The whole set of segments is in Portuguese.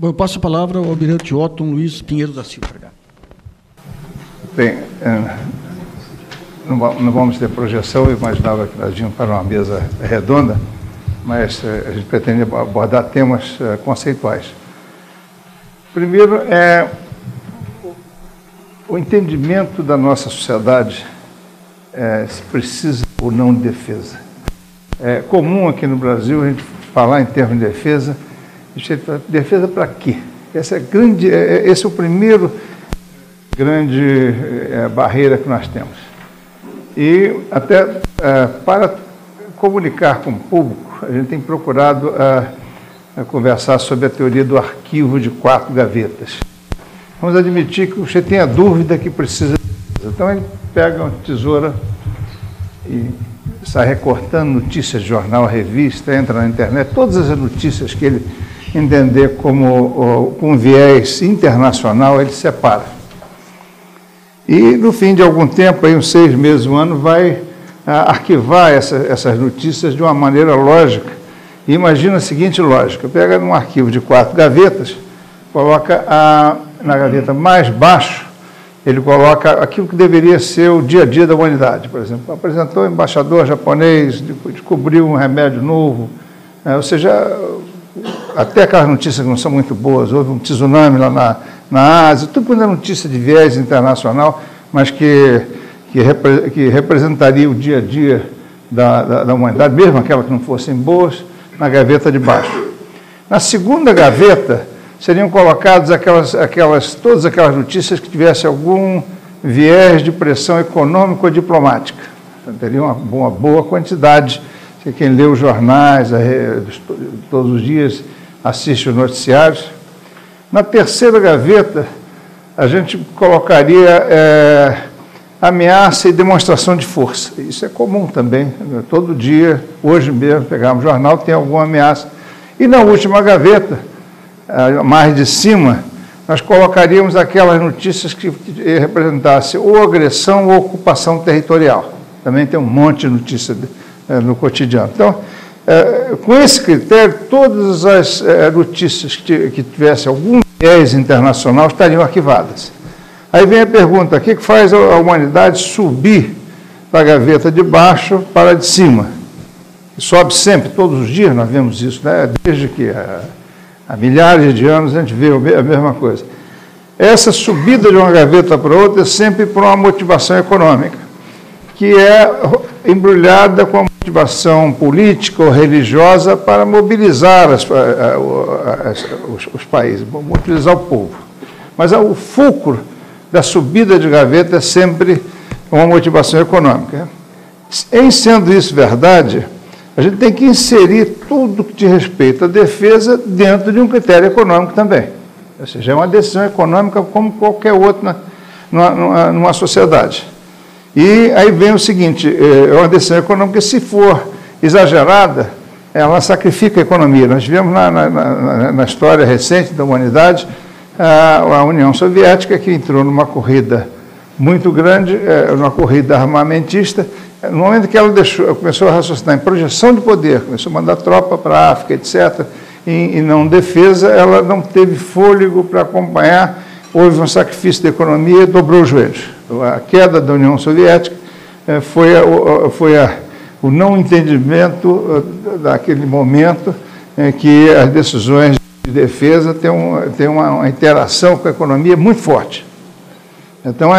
Bom, eu passo a palavra ao almirante Otton Luiz Pinheiro da Silva. Bem, não vamos ter projeção, eu imaginava que nós íamos para uma mesa redonda, mas a gente pretende abordar temas conceituais. Primeiro, o entendimento da nossa sociedade se precisa ou não de defesa. É comum aqui no Brasil a gente falar em termos de defesa. Defesa para quê? Esse é o primeiro grande barreira que nós temos. E até para comunicar com o público, a gente tem procurado conversar sobre a teoria do arquivo de 4 gavetas. Vamos admitir que você tenha dúvida que precisa de defesa. Então ele pega uma tesoura e sai recortando notícias de jornal, revista, entra na internet, todas as notícias que ele entender como com viés internacional, ele separa. E, no fim de algum tempo, aí uns 6 meses, um ano, vai arquivar essas notícias de uma maneira lógica. E imagina a seguinte lógica: pega num arquivo de 4 gavetas, coloca na gaveta mais baixo, ele coloca aquilo que deveria ser o dia a dia da humanidade. Por exemplo, apresentou um embaixador japonês, descobriu um remédio novo, ou seja, até aquelas notícias que não são muito boas, houve um tsunami lá na Ásia, tudo quando é notícia de viés internacional, mas que representaria o dia a dia da humanidade, mesmo aquelas que não fossem boas, na gaveta de baixo. Na segunda gaveta, seriam colocadas todas aquelas notícias que tivessem algum viés de pressão econômica ou diplomática. Então, teria uma boa quantidade. Quem lê os jornais todos os dias, assiste os noticiários. Na terceira gaveta, a gente colocaria ameaça e demonstração de força. Isso é comum também. Todo dia, hoje mesmo, pegamos o jornal, tem alguma ameaça. E na última gaveta, mais de cima, nós colocaríamos aquelas notícias que representassem ou agressão ou ocupação territorial. Também tem um monte de notícias no cotidiano. Então, com esse critério, todas as notícias que tivessem algum viés internacional estariam arquivadas. Aí vem a pergunta: o que faz a humanidade subir da gaveta de baixo para a de cima? Sobe sempre, todos os dias nós vemos isso, né? Desde que há milhares de anos a gente vê a mesma coisa. Essa subida de uma gaveta para outra é sempre por uma motivação econômica, que é embrulhada com a motivação política ou religiosa para mobilizar os países, mobilizar o povo. Mas o fulcro da subida de gaveta é sempre uma motivação econômica. Em sendo isso verdade, a gente tem que inserir tudo que diz respeito à defesa dentro de um critério econômico também. Ou seja, é uma decisão econômica como qualquer outra numa sociedade. E aí vem o seguinte: é uma decisão econômica que, se for exagerada, ela sacrifica a economia. Nós vivemos na história recente da humanidade a União Soviética, que entrou numa corrida muito grande, numa corrida armamentista. No momento que ela começou a raciocinar em projeção de poder, começou a mandar tropa para a África, etc., e não defesa, ela não teve fôlego para acompanhar. Houve um sacrifício da economia e dobrou os joelhos. A queda da União Soviética foi o não entendimento daquele momento em que as decisões de defesa têm uma interação com a economia muito forte. Então,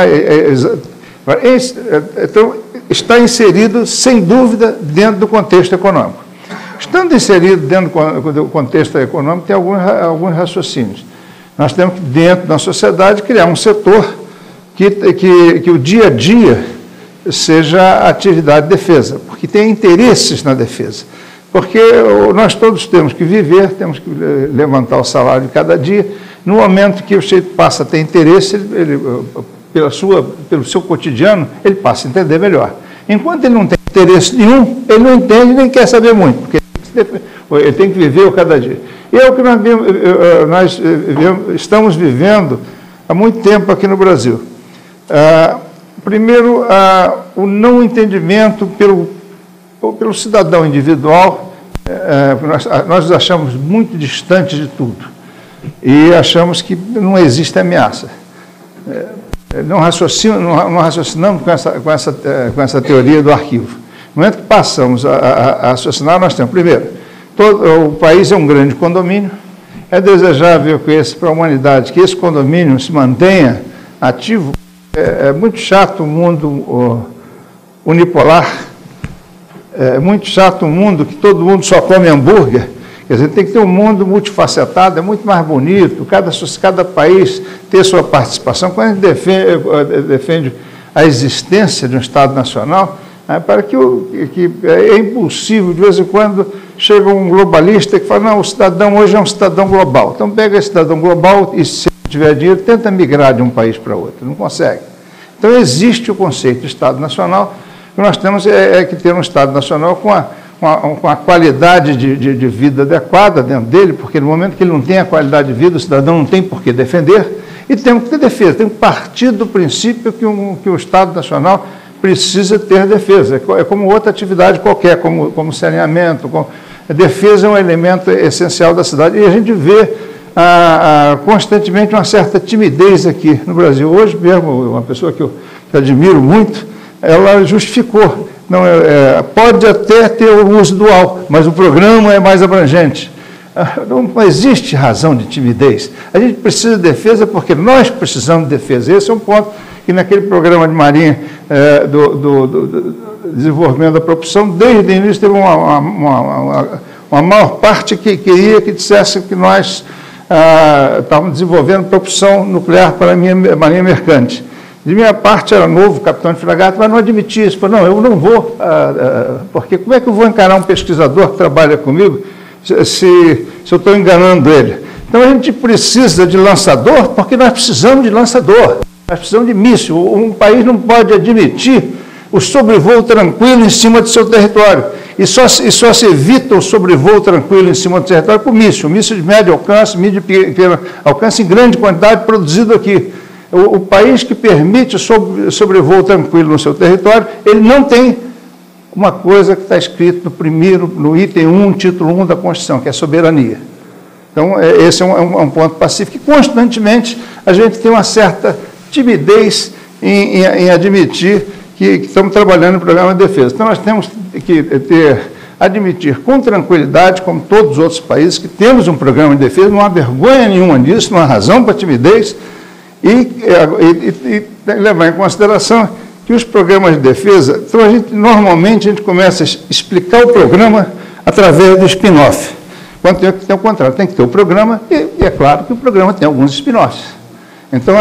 está inserido, sem dúvida, dentro do contexto econômico. Estando inserido dentro do contexto econômico, tem alguns raciocínios. Nós temos que, dentro da sociedade, criar um setor que o dia a dia seja a atividade de defesa, porque tem interesses na defesa. Porque nós todos temos que viver, temos que levantar o salário de cada dia. No momento que o sujeito passa a ter interesse, pelo seu cotidiano, ele passa a entender melhor. Enquanto ele não tem interesse nenhum, ele não entende nem quer saber muito, porque ele tem que viver o cada dia. E é o que nós estamos vivendo há muito tempo aqui no Brasil. Primeiro, o não entendimento pelo cidadão individual, nós nos achamos muito distantes de tudo. e achamos que não existe ameaça. Não raciocinamos com essa teoria do arquivo. No momento que passamos a raciocinar, nós temos, primeiro, o país é um grande condomínio, é desejável para a humanidade que esse condomínio se mantenha ativo. É muito chato o mundo unipolar, é muito chato um mundo que todo mundo só come hambúrguer. Quer dizer, tem que ter um mundo multifacetado, é muito mais bonito, cada país ter sua participação. Quando a gente defende a existência de um Estado nacional, para que é impulsivo, de vez em quando chega um globalista que fala, não, o cidadão hoje é um cidadão global. Então pega esse cidadão global e, se tiver dinheiro, tenta migrar de um país para outro, não consegue. Então existe o conceito de Estado Nacional, que nós temos que ter um Estado Nacional com a qualidade de vida adequada dentro dele, porque no momento que ele não tem a qualidade de vida, o cidadão não tem por que defender, e tem que ter defesa, tem que partir do princípio que o Estado Nacional precisa ter defesa, é como outra atividade qualquer, como saneamento, a defesa é um elemento essencial da cidade, e a gente vê constantemente uma certa timidez aqui no Brasil. Hoje mesmo, uma pessoa que eu admiro muito, ela justificou, pode até ter o uso dual, mas o programa é mais abrangente. Não existe razão de timidez. A gente precisa de defesa porque nós precisamos de defesa. Esse é um ponto que naquele programa de Marinha do desenvolvimento da propulsão, desde o início teve uma maior parte que queria que dissesse que nós estávamos desenvolvendo propulsão nuclear para a Marinha Mercante. De minha parte, era novo capitão de fragata, mas não admitia isso. Falei, não, eu não vou, porque como é que eu vou encarar um pesquisador que trabalha comigo se eu estou enganando ele? Então, a gente precisa de lançador, porque nós precisamos de lançador, nós precisamos de míssil. Um país não pode admitir o sobrevoo tranquilo em cima do seu território. E só se evita o sobrevoo tranquilo em cima do território com míssil de médio alcance, míssil de pequeno alcance em grande quantidade produzido aqui. O país que permite sobrevoo tranquilo no seu território, ele não tem uma coisa que está escrito no item 1, título 1 da Constituição, que é soberania. Então, esse é um ponto pacífico. E, constantemente, a gente tem uma certa timidez em admitir que estamos trabalhando no programa de defesa. Então, nós temos que admitir com tranquilidade, como todos os outros países, que temos um programa de defesa, não há vergonha nenhuma nisso, não há razão para timidez, e levar em consideração que os programas de defesa, então normalmente a gente começa a explicar o programa através do spin-off. Quando tem o contrário, tem que ter o programa, e é claro que o programa tem alguns spin-offs. Então,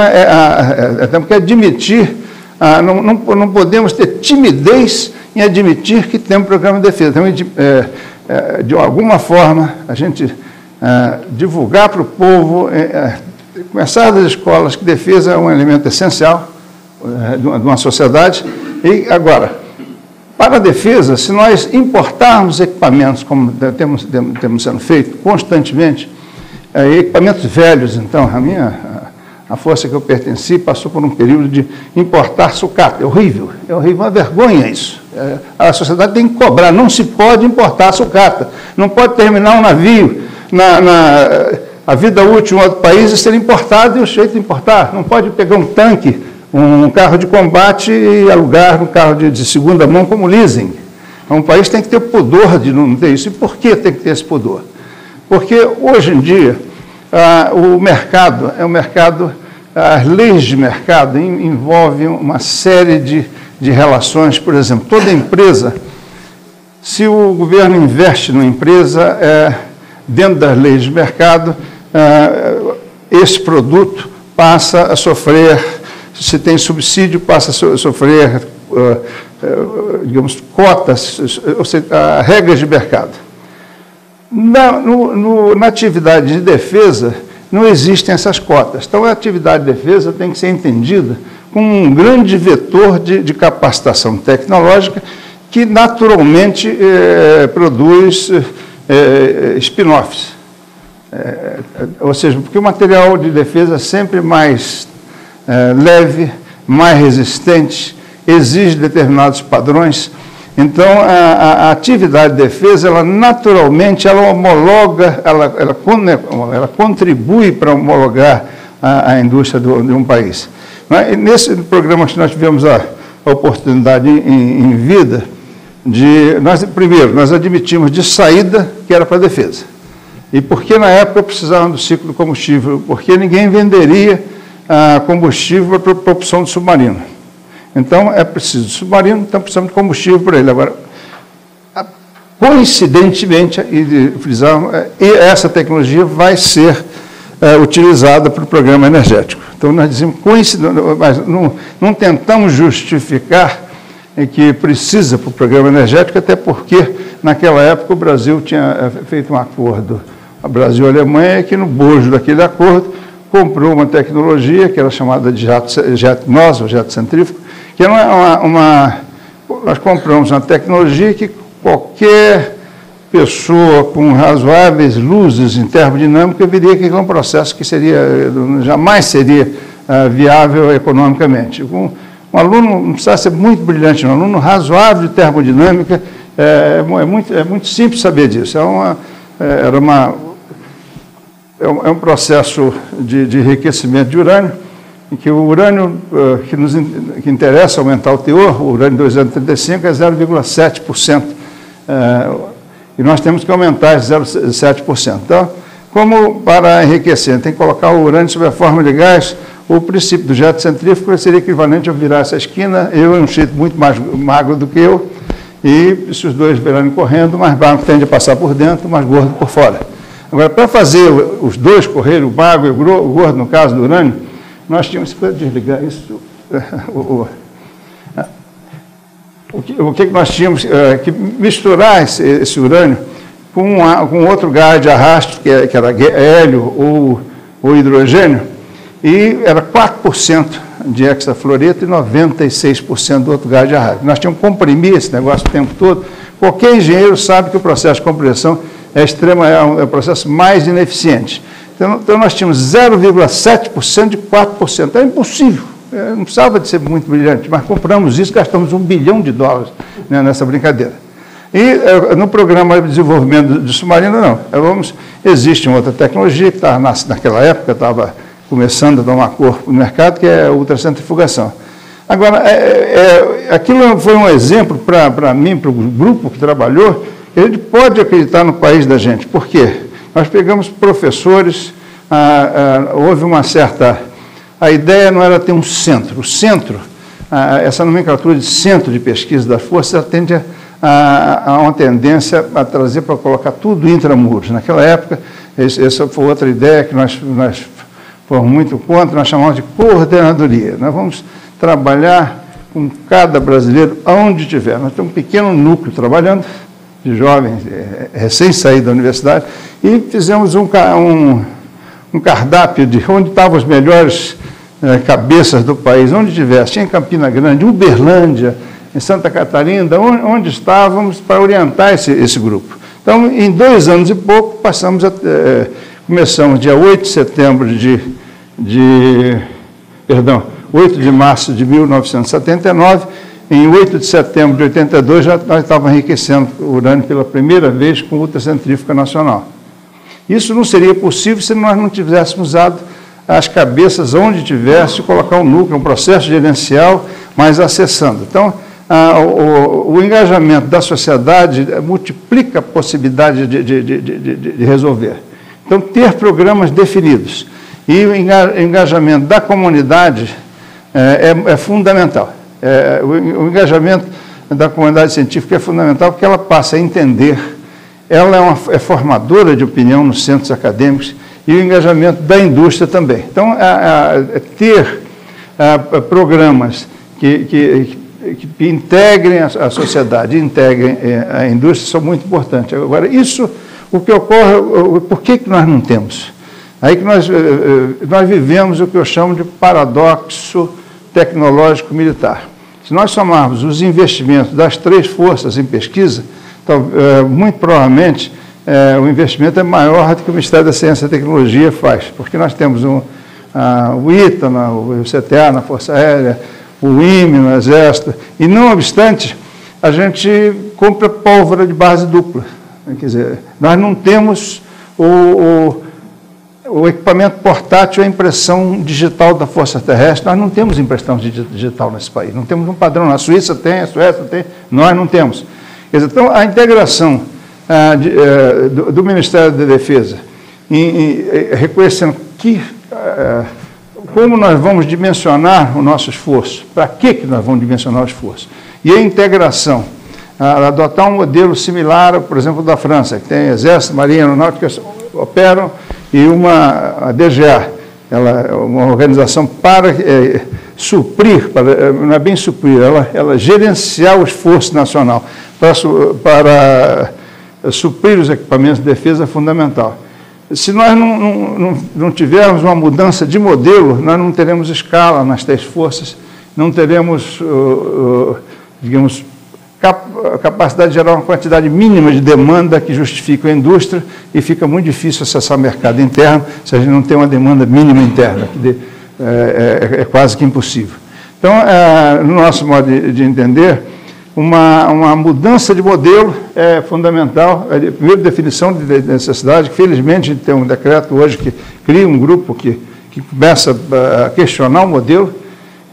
temos que admitir, não podemos ter timidez em admitir que tem um programa de defesa. Então, de alguma forma, a gente divulgar para o povo, começar das escolas, que defesa é um elemento essencial de uma sociedade. E, agora, para a defesa, se nós importarmos equipamentos, como temos sendo feito constantemente, equipamentos velhos, então, a força que eu pertenci passou por um período de importar sucata. É horrível, uma vergonha isso. A sociedade tem que cobrar, não se pode importar sucata, não pode terminar um navio a vida útil em outro país e ser importado, e o jeito de importar, não pode pegar um tanque, um carro de combate e alugar um carro de segunda mão como leasing. Um país tem que ter pudor de não ter isso. E por que tem que ter esse pudor? Porque hoje em dia o mercado as leis de mercado envolvem uma série de relações. Por exemplo, toda empresa, se o governo investe numa empresa, dentro das leis de mercado, esse produto passa a sofrer, se tem subsídio, passa a sofrer, digamos, cotas, ou seja, regras de mercado. Na atividade de defesa, não existem essas cotas. Então, a atividade de defesa tem que ser entendida como um grande vetor de capacitação tecnológica que, naturalmente, produz spin-offs. Ou seja, porque o material de defesa é sempre mais leve, mais resistente, exige determinados padrões. Então, a atividade de defesa, ela naturalmente, ela homologa, ela contribui para homologar a indústria de um país. E nesse programa que nós tivemos a oportunidade em vida, primeiro, nós admitimos de saída que era para a defesa. E porque na época precisavam do ciclo do combustível? Porque ninguém venderia combustível para propulsão de submarino. Então, é preciso de submarino, então precisamos de combustível para ele. Agora, coincidentemente, essa tecnologia vai ser utilizada para o programa energético. Então, nós dizemos coincidentemente, mas não tentamos justificar que precisa para o programa energético, até porque, naquela época, o Brasil tinha feito um acordo, a Brasil e a Alemanha, que no bojo daquele acordo, comprou uma tecnologia que era chamada de jato NOS, ou jato centrífugo, que era nós compramos uma tecnologia que qualquer pessoa com razoáveis luzes em termodinâmica veria que é um processo que jamais seria viável economicamente. Um aluno não precisa ser muito brilhante, um aluno razoável de termodinâmica, é muito simples saber disso. É um processo de enriquecimento de urânio, em que o urânio que interessa aumentar o teor, o urânio 235 é 0,7%, e nós temos que aumentar esse 0,7%. Então, como para enriquecer, tem que colocar o urânio sob a forma de gás, o princípio do jato centrífugo seria equivalente a virar essa esquina, eu e um jeito muito mais magro do que eu, e se os dois virarem correndo, o mais magro tende a passar por dentro, o mais gordo por fora. Agora, para fazer os dois correrem, o magro e o gordo, no caso do urânio, nós tínhamos, se puder desligar isso, o que nós tínhamos que misturar esse urânio com outro gás de arrasto, que era hélio ou hidrogênio, e era 4% de hexafluoreto e 96% do outro gás de arrasto. Nós tínhamos que comprimir esse negócio o tempo todo. Qualquer engenheiro sabe que o processo de compressão é o processo mais ineficiente. Então nós tínhamos 0,7% de 4%. É impossível. Não precisava de ser muito brilhante, mas compramos isso, gastamos $1 bilhão, né, nessa brincadeira. E no programa de desenvolvimento de submarino, não. Existe uma outra tecnologia que naquela época estava começando a tomar corpo no mercado, que é a ultracentrifugação. Agora, aquilo foi um exemplo para mim, para o grupo que trabalhou, que a gente pode acreditar no país da gente. Por quê? Nós pegamos professores, houve uma certa... A ideia não era ter um centro. O centro, essa nomenclatura de centro de pesquisa das forças, tende a uma tendência a trazer para colocar tudo intramuros. Naquela época, essa foi outra ideia que nós fomos muito contra, nós chamamos de coordenadoria. Nós vamos trabalhar com cada brasileiro onde estiver. Nós temos um pequeno núcleo trabalhando, de jovens recém-saídos da universidade, e fizemos um cardápio de onde estavam os melhores cabeças do país, onde tivesse, em Campina Grande, Uberlândia, em Santa Catarina, onde estávamos, para orientar esse grupo. Então, em 2 anos e pouco, começamos dia 8 de setembro 8 de março de 1979, em 8 de setembro de 82, nós estávamos enriquecendo o urânio pela primeira vez com ultracentrífuga nacional. Isso não seria possível se nós não tivéssemos usado as cabeças onde tivesse, colocar um núcleo, um processo gerencial, mas acessando. Então, o engajamento da sociedade multiplica a possibilidade de resolver. Então, ter programas definidos e o engajamento da comunidade é fundamental. O engajamento da comunidade científica é fundamental porque ela passa a entender, ela é formadora de opinião nos centros acadêmicos e o engajamento da indústria também. Então, ter programas que integrem a sociedade, integrem a indústria, são muito importantes. Agora, isso, o que ocorre, por que nós não temos? Aí que nós vivemos o que eu chamo de paradoxo tecnológico militar. Se nós somarmos os investimentos das 3 forças em pesquisa, então, muito provavelmente o investimento é maior do que o Ministério da Ciência e Tecnologia faz, porque nós temos o ITA, o CTA na Força Aérea, o IME no Exército, e não obstante, a gente compra pólvora de base dupla. Quer dizer, nós não temos o equipamento portátil, a impressão digital da Força Terrestre. Nós não temos impressão digital nesse país, não temos um padrão. Na Suíça tem, a Suécia tem, nós não temos. Quer dizer, então, a integração do Ministério da Defesa, reconhecendo que, como nós vamos dimensionar o nosso esforço, para que nós vamos dimensionar o esforço, e a integração, adotar um modelo similar, por exemplo, da França, que tem Exército, Marinha, Aeronáutica, operam, e a DGA, ela é uma organização para suprir, não é bem suprir, ela gerenciar o esforço nacional para suprir os equipamentos de defesa é fundamental. Se nós não tivermos uma mudança de modelo, nós não teremos escala nas 3 forças, não teremos, digamos, capacidade de gerar uma quantidade mínima de demanda que justifique a indústria, e fica muito difícil acessar o mercado interno se a gente não tem uma demanda mínima interna, que é quase que impossível. Então, no nosso modo de entender, uma mudança de modelo é fundamental. A primeira definição de necessidade, que felizmente a gente tem um decreto hoje que cria um grupo que começa a questionar o modelo,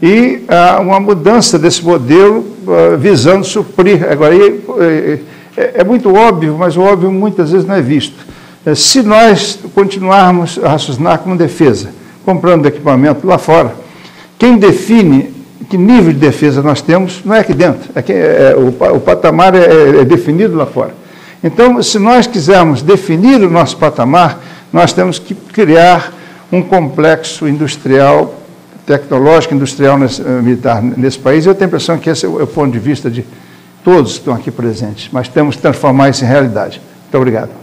e uma mudança desse modelo visando suprir. Agora, é muito óbvio, mas o óbvio muitas vezes não é visto. Se nós continuarmos a raciocinar como defesa, comprando equipamento lá fora, quem define que nível de defesa nós temos não é aqui dentro, o patamar é definido lá fora. Então, se nós quisermos definir o nosso patamar, nós temos que criar um complexo industrial, tecnológico, industrial, militar nesse país. Eu tenho a impressão que esse é o ponto de vista de todos que estão aqui presentes, mas temos que transformar isso em realidade. Muito obrigado.